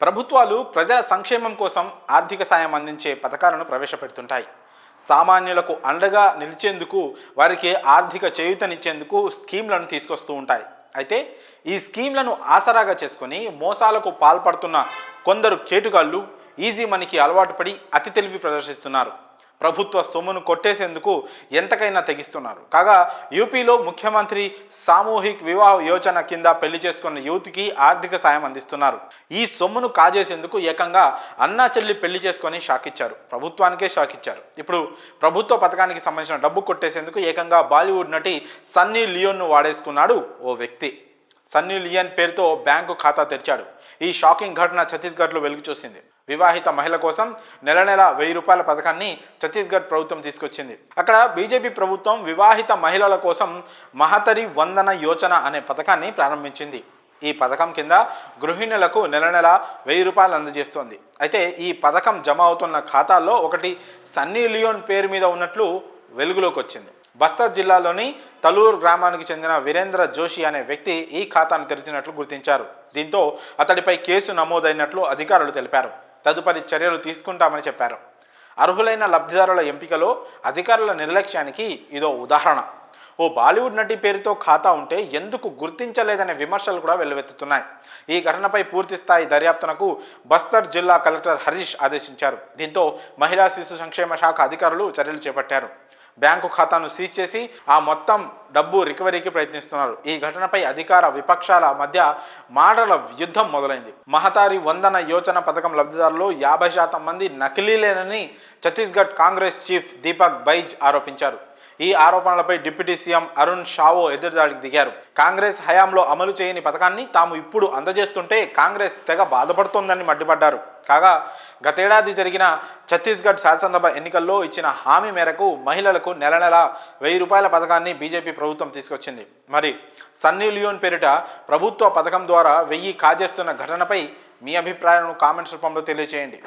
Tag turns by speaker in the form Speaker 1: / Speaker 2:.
Speaker 1: ప్రభుత్వాలు ప్రజల సంక్షేమం కోసం ఆర్థిక సాయం అందించే పథకాలను ప్రవేశపెడుతుంటాయి. సామాన్యులకు అండగా నిలిచేందుకు, వారికి ఆర్థిక చేయూతనిచ్చేందుకు స్కీమ్లను తీసుకొస్తూ ఉంటాయి. అయితే ఈ స్కీమ్లను ఆసరాగా చేసుకొని మోసాలకు పాల్పడుతున్న కొందరు కేటుగాళ్ళు ఈజీ మనీకి అలవాటు పడి అతి తెలివి ప్రదర్శిస్తున్నారు. ప్రభుత్వ సొమ్మును కొట్టేసేందుకు ఎంతకైనా తెగిస్తున్నారు. కాగా యూపీలో ముఖ్యమంత్రి సామూహిక వివాహ యోజన కింద పెళ్లి చేసుకున్న యువతికి ఆర్థిక సాయం అందిస్తున్నారు. ఈ సొమ్మును కాజేసేందుకు ఏకంగా అన్నా చెల్లి పెళ్లి చేసుకొని షాక్ ఇచ్చారు. ప్రభుత్వానికే షాక్ ఇచ్చారు. ఇప్పుడు ప్రభుత్వ పథకానికి సంబంధించిన డబ్బు కొట్టేసేందుకు ఏకంగా బాలీవుడ్ నటి సన్నీ లియోన్ను వాడేసుకున్నాడు ఓ వ్యక్తి. సన్నీ లియోన్ పేరుతో బ్యాంకు ఖాతా తెరిచాడు. ఈ షాకింగ్ ఘటన ఛత్తీస్గఢ్లో వెలుగు చూసింది. వివాహిత మహిళ కోసం నెల 1000 రూపాయల పథకాన్ని ఛత్తీస్గఢ్ ప్రభుత్వం తీసుకొచ్చింది. అక్కడ బీజేపీ ప్రభుత్వం వివాహిత మహిళల కోసం మహతరి వందన యోజన అనే పథకాన్ని ప్రారంభించింది. ఈ పథకం కింద గృహిణులకు నెల 1000 రూపాయలు అందజేస్తోంది. అయితే ఈ పథకం జమ అవుతున్న ఖాతాల్లో ఒకటి సన్నీ లియోన్ పేరు మీద ఉన్నట్లు వెలుగులోకి వచ్చింది. బస్తర్ జిల్లాలోని తలూర్ గ్రామానికి చెందిన వీరేంద్ర జోషి అనే వ్యక్తి ఈ ఖాతాను తెరిచినట్లు గుర్తించారు. దీంతో అతడిపై కేసు నమోదైనట్లు అధికారులు తెలిపారు. తదుపరి చర్యలు తీసుకుంటామని చెప్పారు. అర్హులైన లబ్ధిదారుల ఎంపికలో అధికారుల నిర్లక్ష్యానికి ఇదో ఉదాహరణ. ఓ బాలీవుడ్ నటి పేరుతో ఖాతా ఉంటే ఎందుకు గుర్తించలేదనే విమర్శలు కూడా వెల్లువెత్తుతున్నాయి. ఈ ఘటనపై పూర్తి స్థాయి దర్యాప్తునకు బస్తర్ జిల్లా కలెక్టర్ హరీష్ ఆదేశించారు. దీంతో మహిళా శిశు సంక్షేమ శాఖ అధికారులు చర్యలు చేపట్టారు. బ్యాంకు ఖాతాను సీజ్ చేసి ఆ మొత్తం డబ్బు రికవరీకి ప్రయత్నిస్తున్నారు. ఈ ఘటనపై అధికార విపక్షాల మధ్య మాటల యుద్ధం మొదలైంది. మహతారి వందన యోజన పథకం లబ్ధిదారులు 50% మంది నకిలీలేనని ఛత్తీస్గఢ్ కాంగ్రెస్ చీఫ్ దీపక్ బైజ్ ఆరోపించారు. ఈ ఆరోపణలపై డిప్యూటీ సీఎం అరుణ్ షావో ఎదురుదాడికి దిగారు. కాంగ్రెస్ హయాంలో అమలు చేయని పథకాన్ని తాము ఇప్పుడు అందజేస్తుంటే కాంగ్రెస్ తెగ బాధపడుతోందని మండిపడ్డారు. కాగా గతేడాది జరిగిన ఛత్తీస్గఢ్ శాసనసభ ఎన్నికల్లో ఇచ్చిన హామీ మేరకు మహిళలకు నెల 1000 రూపాయల పథకాన్ని బీజేపీ ప్రభుత్వం తీసుకొచ్చింది. మరి సన్నీ లియోన్ పేరిట ప్రభుత్వ పథకం ద్వారా 1000 కాజేస్తున్న ఘటనపై మీ అభిప్రాయాలను కామెంట్స్ రూపంలో తెలియజేయండి.